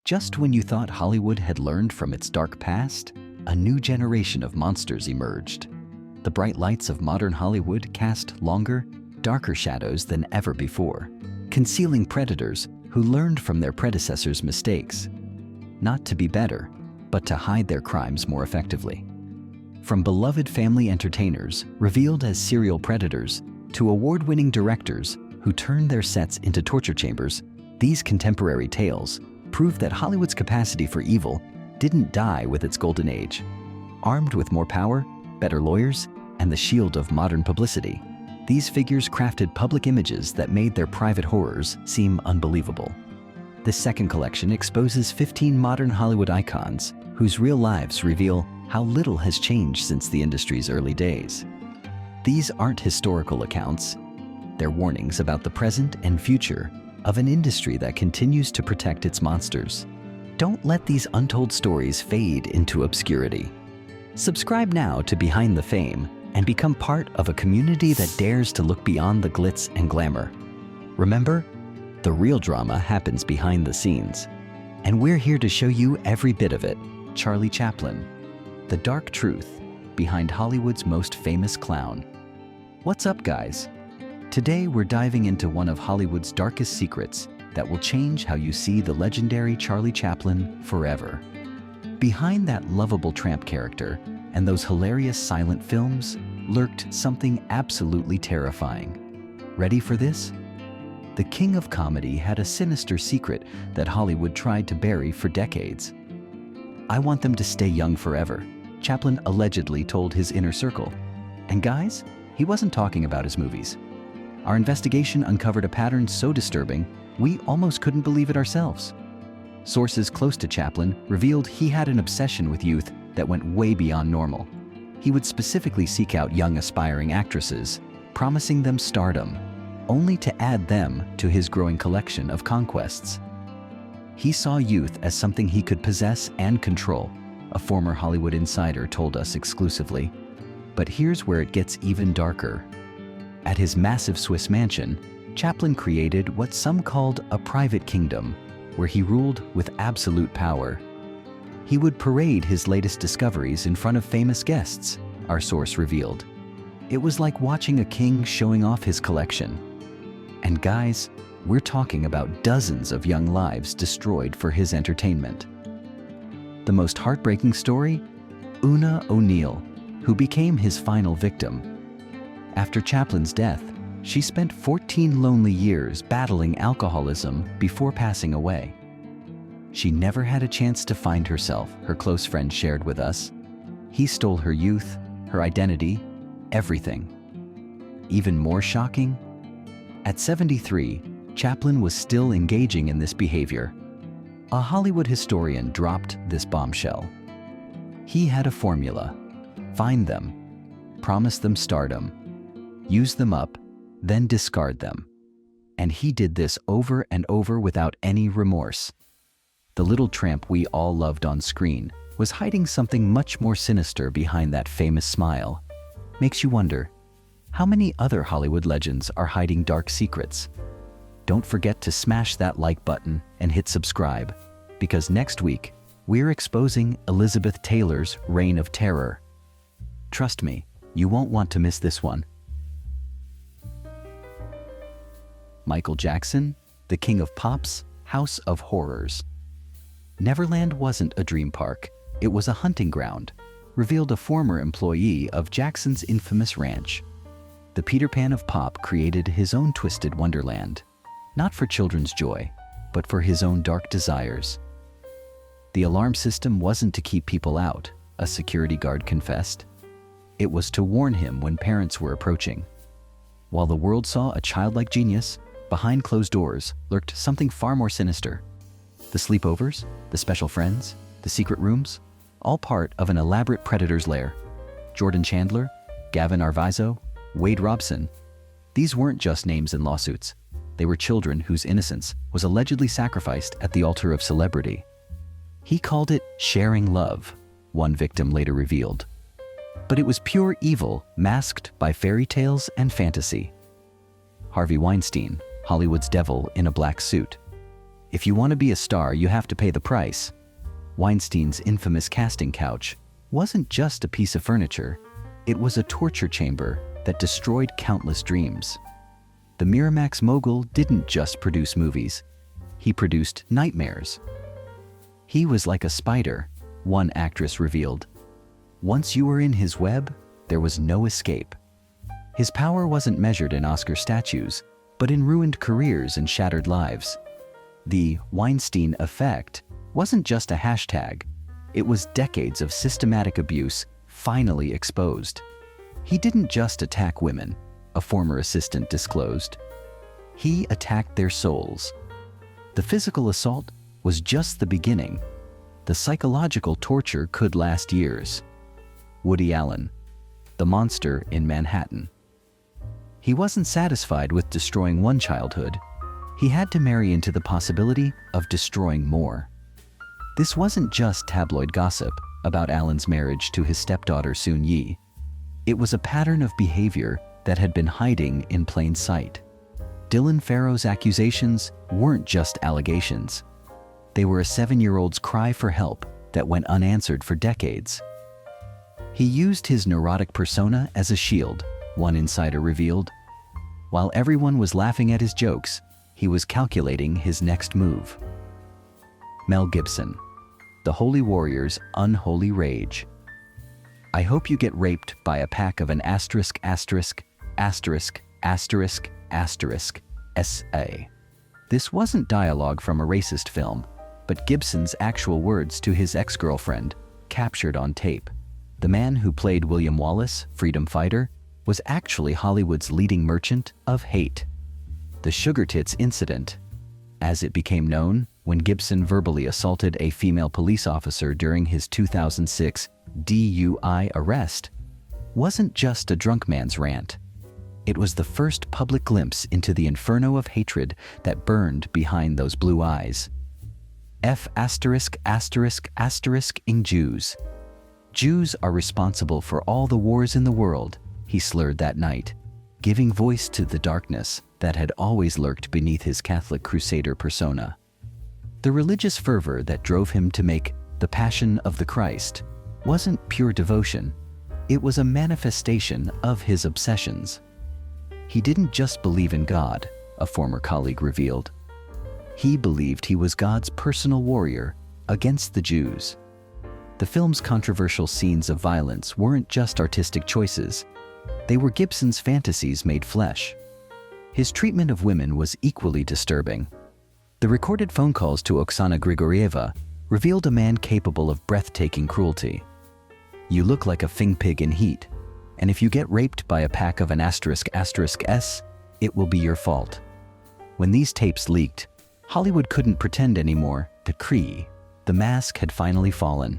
Just when you thought Hollywood had learned from its dark past, a new generation of monsters emerged. The bright lights of modern Hollywood cast longer, darker shadows than ever before, concealing predators who learned from their predecessors' mistakes, not to be better, but to hide their crimes more effectively. From beloved family entertainers revealed as serial predators to award-winning directors who turned their sets into torture chambers, these contemporary tales prove that Hollywood's capacity for evil didn't die with its golden age. Armed with more power, better lawyers, and the shield of modern publicity, these figures crafted public images that made their private horrors seem unbelievable. This second collection exposes 15 modern Hollywood icons whose real lives reveal how little has changed since the industry's early days. These aren't historical accounts. They're warnings about the present and future of an industry that continues to protect its monsters. Don't let these untold stories fade into obscurity. Subscribe now to Behind the Fame and become part of a community that dares to look beyond the glitz and glamour. Remember, the real drama happens behind the scenes, and we're here to show you every bit of it. Charlie Chaplin, the dark truth behind Hollywood's most famous clown. What's up, guys? Today we're diving into one of Hollywood's darkest secrets that will change how you see the legendary Charlie Chaplin forever. Behind that lovable tramp character and those hilarious silent films lurked something absolutely terrifying. Ready for this? The king of comedy had a sinister secret that Hollywood tried to bury for decades. "I want them to stay young forever," Chaplin allegedly told his inner circle. And guys, he wasn't talking about his movies. Our investigation uncovered a pattern so disturbing, we almost couldn't believe it ourselves. Sources close to Chaplin revealed he had an obsession with youth that went way beyond normal. He would specifically seek out young aspiring actresses, promising them stardom, only to add them to his growing collection of conquests. He saw youth as something he could possess and control, a former Hollywood insider told us exclusively. But here's where it gets even darker. At his massive Swiss mansion, Chaplin created what some called a private kingdom, where he ruled with absolute power. He would parade his latest discoveries in front of famous guests, our source revealed. It was like watching a king showing off his collection. And guys, we're talking about dozens of young lives destroyed for his entertainment. The most heartbreaking story? Una O'Neill, who became his final victim. After Chaplin's death, she spent 14 lonely years battling alcoholism before passing away. She never had a chance to find herself, her close friend shared with us. He stole her youth, her identity, everything. Even more shocking? At 73, Chaplin was still engaging in this behavior. A Hollywood historian dropped this bombshell. He had a formula: find them, promise them stardom, use them up, then discard them. And he did this over and over without any remorse. The little tramp we all loved on screen was hiding something much more sinister behind that famous smile. Makes you wonder, how many other Hollywood legends are hiding dark secrets? Don't forget to smash that like button and hit subscribe, because next week, we're exposing Elizabeth Taylor's reign of terror. Trust me, you won't want to miss this one. Michael Jackson, the king of pop's House of Horrors. Neverland wasn't a dream park, it was a hunting ground, revealed a former employee of Jackson's infamous ranch. The Peter Pan of pop created his own twisted wonderland, not for children's joy, but for his own dark desires. The alarm system wasn't to keep people out, a security guard confessed. It was to warn him when parents were approaching. While the world saw a childlike genius, behind closed doors lurked something far more sinister. The sleepovers, the special friends, the secret rooms, all part of an elaborate predator's lair. Jordan Chandler, Gavin Arvizo, Wade Robson. These weren't just names in lawsuits. They were children whose innocence was allegedly sacrificed at the altar of celebrity. He called it sharing love, one victim later revealed. But it was pure evil masked by fairy tales and fantasy. Harvey Weinstein, Hollywood's devil in a black suit. If you want to be a star, you have to pay the price. Weinstein's infamous casting couch wasn't just a piece of furniture. It was a torture chamber that destroyed countless dreams. The Miramax mogul didn't just produce movies. He produced nightmares. He was like a spider, one actress revealed. Once you were in his web, there was no escape. His power wasn't measured in Oscar statues, but in ruined careers and shattered lives. The Weinstein effect wasn't just a hashtag. It was decades of systematic abuse finally exposed. He didn't just attack women, a former assistant disclosed. He attacked their souls. The physical assault was just the beginning. The psychological torture could last years. Woody Allen, the monster in Manhattan. He wasn't satisfied with destroying one childhood. He had to marry into the possibility of destroying more. This wasn't just tabloid gossip about Allen's marriage to his stepdaughter Soon Yi. It was a pattern of behavior that had been hiding in plain sight. Dylan Farrow's accusations weren't just allegations. They were a 7-year-old's cry for help that went unanswered for decades. He used his neurotic persona as a shield, one insider revealed. While everyone was laughing at his jokes, he was calculating his next move. Mel Gibson, the holy warrior's unholy rage. I hope you get raped by a pack of an asterisk, asterisk, asterisk, asterisk, asterisk, S.A. This wasn't dialogue from a racist film, but Gibson's actual words to his ex-girlfriend, captured on tape. The man who played William Wallace, freedom fighter, was actually Hollywood's leading merchant of hate. The Sugar Tits incident, as it became known when Gibson verbally assaulted a female police officer during his 2006 DUI arrest, wasn't just a drunk man's rant. It was the first public glimpse into the inferno of hatred that burned behind those blue eyes. F asterisk asterisk asterisk ing Jews. Jews are responsible for all the wars in the world, he slurred that night, giving voice to the darkness that had always lurked beneath his Catholic crusader persona. The religious fervor that drove him to make The Passion of the Christ wasn't pure devotion. It was a manifestation of his obsessions. He didn't just believe in God, a former colleague revealed. He believed he was God's personal warrior against the Jews. The film's controversial scenes of violence weren't just artistic choices. They were Gibson's fantasies made flesh. His treatment of women was equally disturbing. The recorded phone calls to Oksana Grigorieva revealed a man capable of breathtaking cruelty. You look like a fing pig in heat, and if you get raped by a pack of an asterisk asterisk S, it will be your fault. When these tapes leaked, Hollywood couldn't pretend anymore that the mask had finally fallen.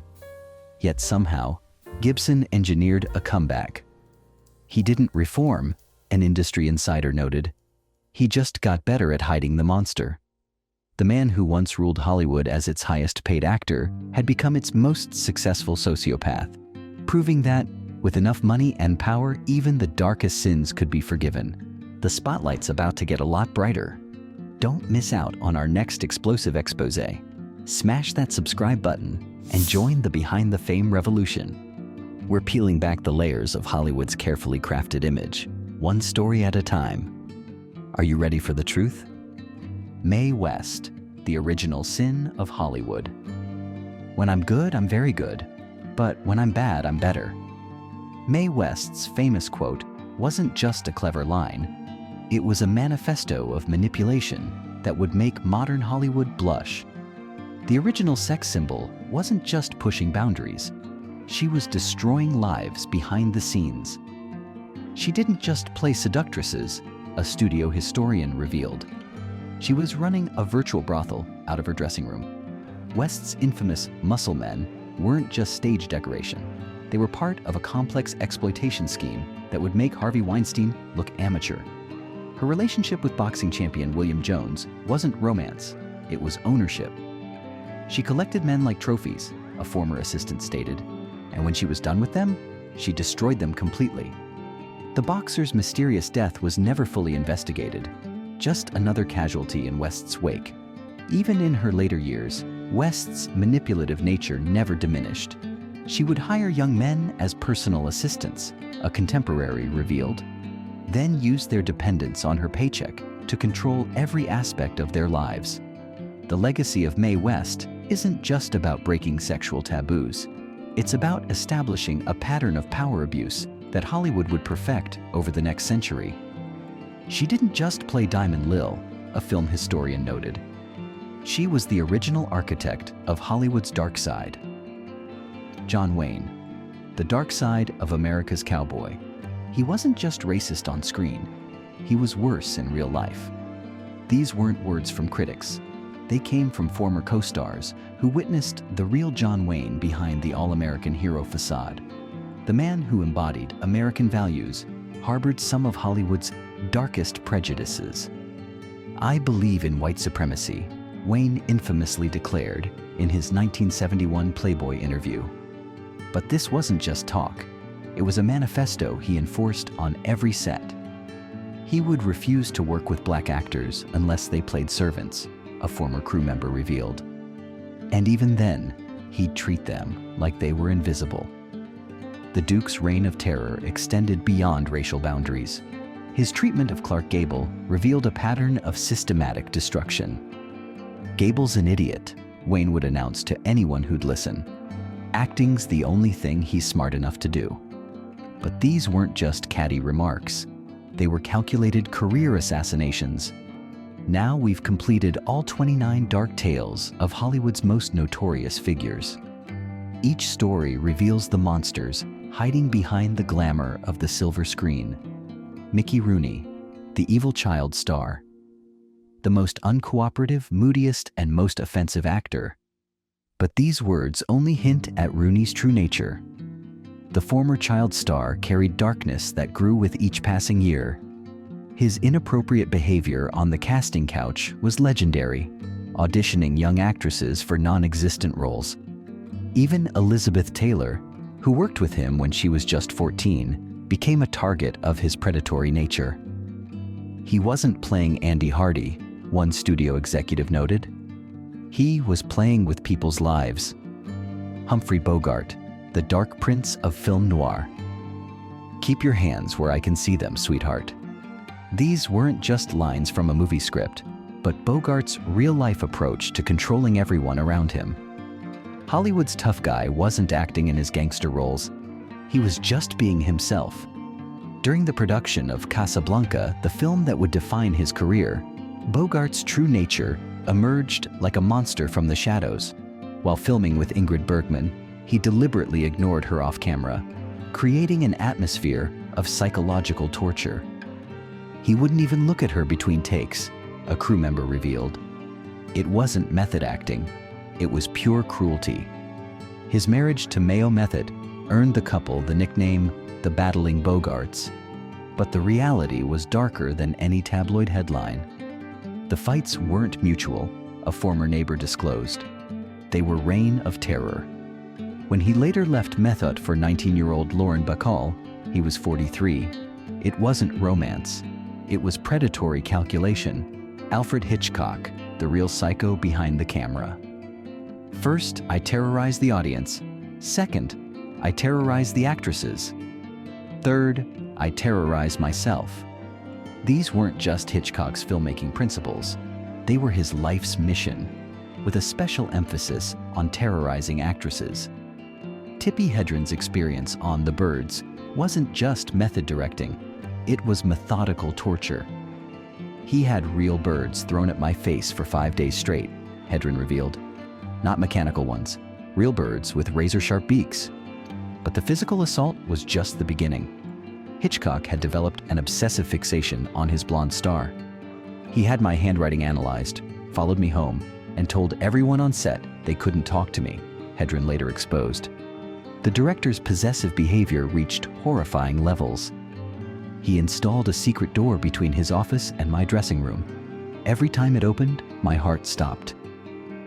Yet somehow, Gibson engineered a comeback. He didn't reform, an industry insider noted. He just got better at hiding the monster. The man who once ruled Hollywood as its highest-paid actor had become its most successful sociopath, proving that, with enough money and power, even the darkest sins could be forgiven. The spotlight's about to get a lot brighter. Don't miss out on our next explosive exposé. Smash that subscribe button and join the Behind the Fame revolution. We're peeling back the layers of Hollywood's carefully crafted image, one story at a time. Are you ready for the truth? Mae West, the original sin of Hollywood. When I'm good, I'm very good. But when I'm bad, I'm better. Mae West's famous quote wasn't just a clever line. It was a manifesto of manipulation that would make modern Hollywood blush. The original sex symbol wasn't just pushing boundaries. She was destroying lives behind the scenes. She didn't just play seductresses, a studio historian revealed. She was running a virtual brothel out of her dressing room. West's infamous muscle men weren't just stage decoration. They were part of a complex exploitation scheme that would make Harvey Weinstein look amateur. Her relationship with boxing champion William Jones wasn't romance, it was ownership. She collected men like trophies, a former assistant stated, and when she was done with them, she destroyed them completely. The boxer's mysterious death was never fully investigated, just another casualty in West's wake. Even in her later years, West's manipulative nature never diminished. She would hire young men as personal assistants, a contemporary revealed, then use their dependence on her paycheck to control every aspect of their lives. The legacy of Mae West isn't just about breaking sexual taboos. It's about establishing a pattern of power abuse that Hollywood would perfect over the next century. She didn't just play Diamond Lil, a film historian noted. She was the original architect of Hollywood's dark side. John Wayne, the dark side of America's cowboy. He wasn't just racist on screen, he was worse in real life. These weren't words from critics. They came from former co-stars who witnessed the real John Wayne behind the all-American hero facade. The man who embodied American values harbored some of Hollywood's darkest prejudices. "I believe in white supremacy," Wayne infamously declared in his 1971 Playboy interview. But this wasn't just talk. It was a manifesto he enforced on every set. He would refuse to work with black actors unless they played servants, a former crew member revealed. And even then, he'd treat them like they were invisible. The Duke's reign of terror extended beyond racial boundaries. His treatment of Clark Gable revealed a pattern of systematic destruction. "Gable's an idiot," Wayne would announce to anyone who'd listen. "Acting's the only thing he's smart enough to do." But these weren't just catty remarks. They were calculated career assassinations. Now we've completed all 29 dark tales of Hollywood's most notorious figures. Each story reveals the monsters hiding behind the glamour of the silver screen. Mickey Rooney, the evil child star. The most uncooperative, moodiest, and most offensive actor. But these words only hint at Rooney's true nature. The former child star carried darkness that grew with each passing year. His inappropriate behavior on the casting couch was legendary, auditioning young actresses for non-existent roles. Even Elizabeth Taylor, who worked with him when she was just 14, became a target of his predatory nature. He wasn't playing Andy Hardy, one studio executive noted. He was playing with people's lives. Humphrey Bogart, the dark prince of film noir. "Keep your hands where I can see them, sweetheart." These weren't just lines from a movie script, but Bogart's real-life approach to controlling everyone around him. Hollywood's tough guy wasn't acting in his gangster roles. He was just being himself. During the production of Casablanca, the film that would define his career, Bogart's true nature emerged like a monster from the shadows. While filming with Ingrid Bergman, he deliberately ignored her off camera, creating an atmosphere of psychological torture. He wouldn't even look at her between takes, a crew member revealed. It wasn't method acting, it was pure cruelty. His marriage to Mayo Method earned the couple the nickname the Battling Bogarts. But the reality was darker than any tabloid headline. The fights weren't mutual, a former neighbor disclosed. They were reign of terror. When he later left Method for 19-year-old Lauren Bacall, he was 43. It wasn't romance. It was predatory calculation. Alfred Hitchcock, the real psycho behind the camera. "First, I terrorize the audience. Second, I terrorize the actresses. Third, I terrorize myself." These weren't just Hitchcock's filmmaking principles. They were his life's mission, with a special emphasis on terrorizing actresses. Tippi Hedren's experience on The Birds wasn't just method directing. It was methodical torture. "He had real birds thrown at my face for 5 days straight," Hedren revealed. "Not mechanical ones, real birds with razor-sharp beaks." But the physical assault was just the beginning. Hitchcock had developed an obsessive fixation on his blonde star. "He had my handwriting analyzed, followed me home, and told everyone on set they couldn't talk to me," Hedren later exposed. The director's possessive behavior reached horrifying levels. He installed a secret door between his office and my dressing room. Every time it opened, my heart stopped.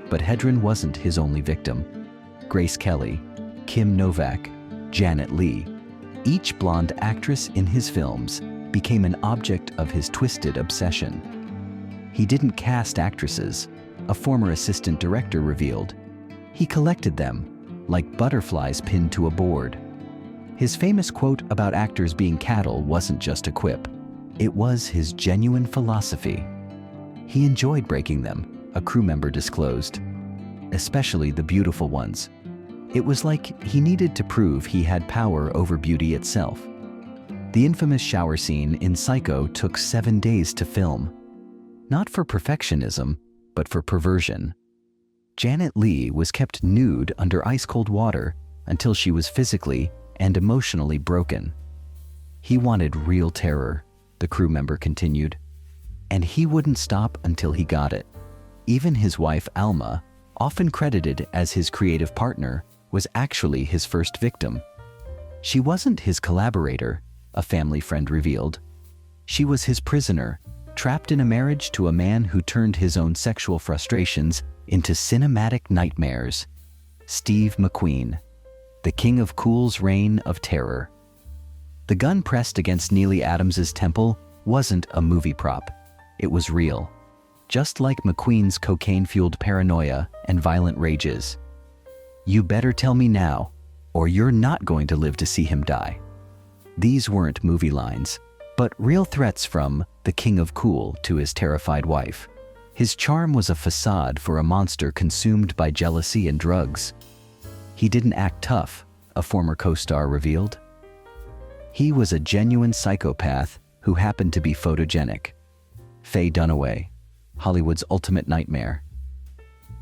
But Hedren wasn't his only victim. Grace Kelly, Kim Novak, Janet Leigh, each blonde actress in his films became an object of his twisted obsession. He didn't cast actresses, a former assistant director revealed. He collected them, like butterflies pinned to a board. His famous quote about actors being cattle wasn't just a quip. It was his genuine philosophy. He enjoyed breaking them, a crew member disclosed, especially the beautiful ones. It was like he needed to prove he had power over beauty itself. The infamous shower scene in Psycho took 7 days to film. Not for perfectionism, but for perversion. Janet Leigh was kept nude under ice-cold water until she was physically and emotionally broken. He wanted real terror, the crew member continued, and he wouldn't stop until he got it. Even his wife Alma, often credited as his creative partner, was actually his first victim. She wasn't his collaborator, a family friend revealed. She was his prisoner, trapped in a marriage to a man who turned his own sexual frustrations into cinematic nightmares. Steve McQueen, the king of Cool's reign of terror. The gun pressed against Neely Adams's temple wasn't a movie prop. It was real, just like McQueen's cocaine-fueled paranoia and violent rages. "You better tell me now, or you're not going to live to see him die." These weren't movie lines, but real threats from the king of cool to his terrified wife. His charm was a facade for a monster consumed by jealousy and drugs. He didn't act tough, a former co-star revealed. He was a genuine psychopath who happened to be photogenic. Faye Dunaway, Hollywood's ultimate nightmare.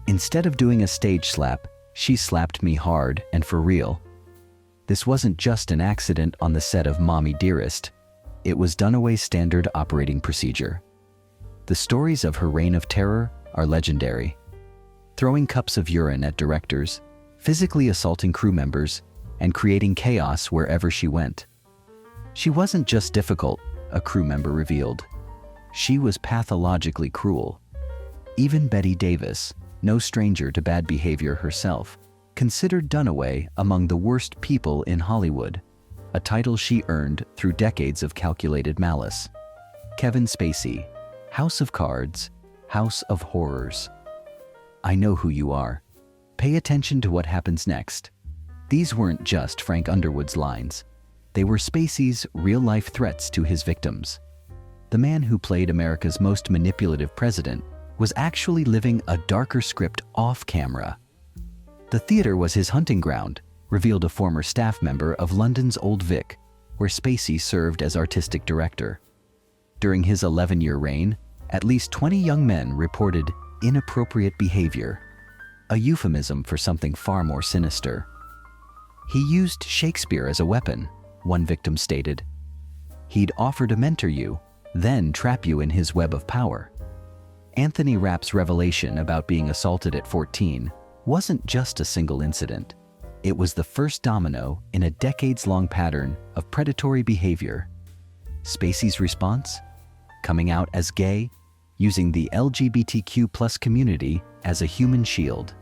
"Instead of doing a stage slap, she slapped me hard and for real." This wasn't just an accident on the set of Mommy Dearest. It was Dunaway's standard operating procedure. The stories of her reign of terror are legendary. Throwing cups of urine at directors, physically assaulting crew members, and creating chaos wherever she went. She wasn't just difficult, a crew member revealed. She was pathologically cruel. Even Bette Davis, no stranger to bad behavior herself, considered Dunaway among the worst people in Hollywood, a title she earned through decades of calculated malice. Kevin Spacey, House of Cards, House of Horrors. "I know who you are. Pay attention to what happens next." These weren't just Frank Underwood's lines. They were Spacey's real-life threats to his victims. The man who played America's most manipulative president was actually living a darker script off-camera. The theater was his hunting ground, revealed a former staff member of London's Old Vic, where Spacey served as artistic director. During his 11-year reign, at least 20 young men reported inappropriate behavior, a euphemism for something far more sinister. "He used Shakespeare as a weapon," one victim stated. "He'd offer to mentor you, then trap you in his web of power." Anthony Rapp's revelation about being assaulted at 14 wasn't just a single incident. It was the first domino in a decades-long pattern of predatory behavior. Spacey's response? Coming out as gay, using the LGBTQ+ community as a human shield.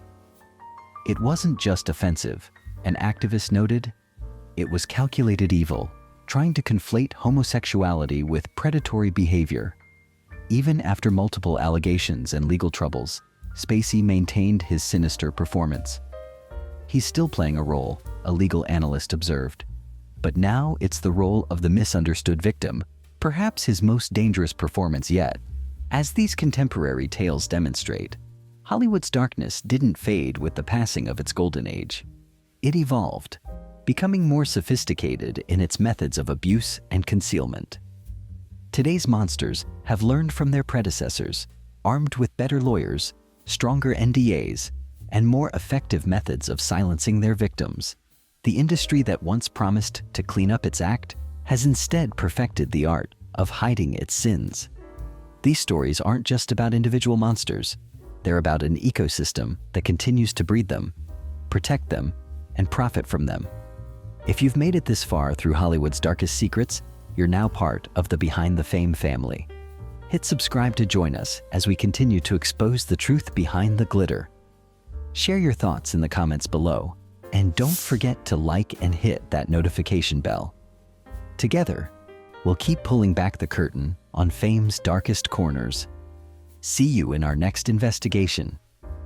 It wasn't just offensive, an activist noted. It was calculated evil, trying to conflate homosexuality with predatory behavior. Even after multiple allegations and legal troubles, Spacey maintained his sinister performance. "He's still playing a role," a legal analyst observed. "But now it's the role of the misunderstood victim, perhaps his most dangerous performance yet." As these contemporary tales demonstrate, Hollywood's darkness didn't fade with the passing of its golden age. It evolved, becoming more sophisticated in its methods of abuse and concealment. Today's monsters have learned from their predecessors, armed with better lawyers, stronger NDAs, and more effective methods of silencing their victims. The industry that once promised to clean up its act has instead perfected the art of hiding its sins. These stories aren't just about individual monsters. They're about an ecosystem that continues to breed them, protect them, and profit from them. If you've made it this far through Hollywood's darkest secrets, you're now part of the Behind the Fame family. Hit subscribe to join us as we continue to expose the truth behind the glitter. Share your thoughts in the comments below, and don't forget to like and hit that notification bell. Together, we'll keep pulling back the curtain on fame's darkest corners. See you in our next investigation.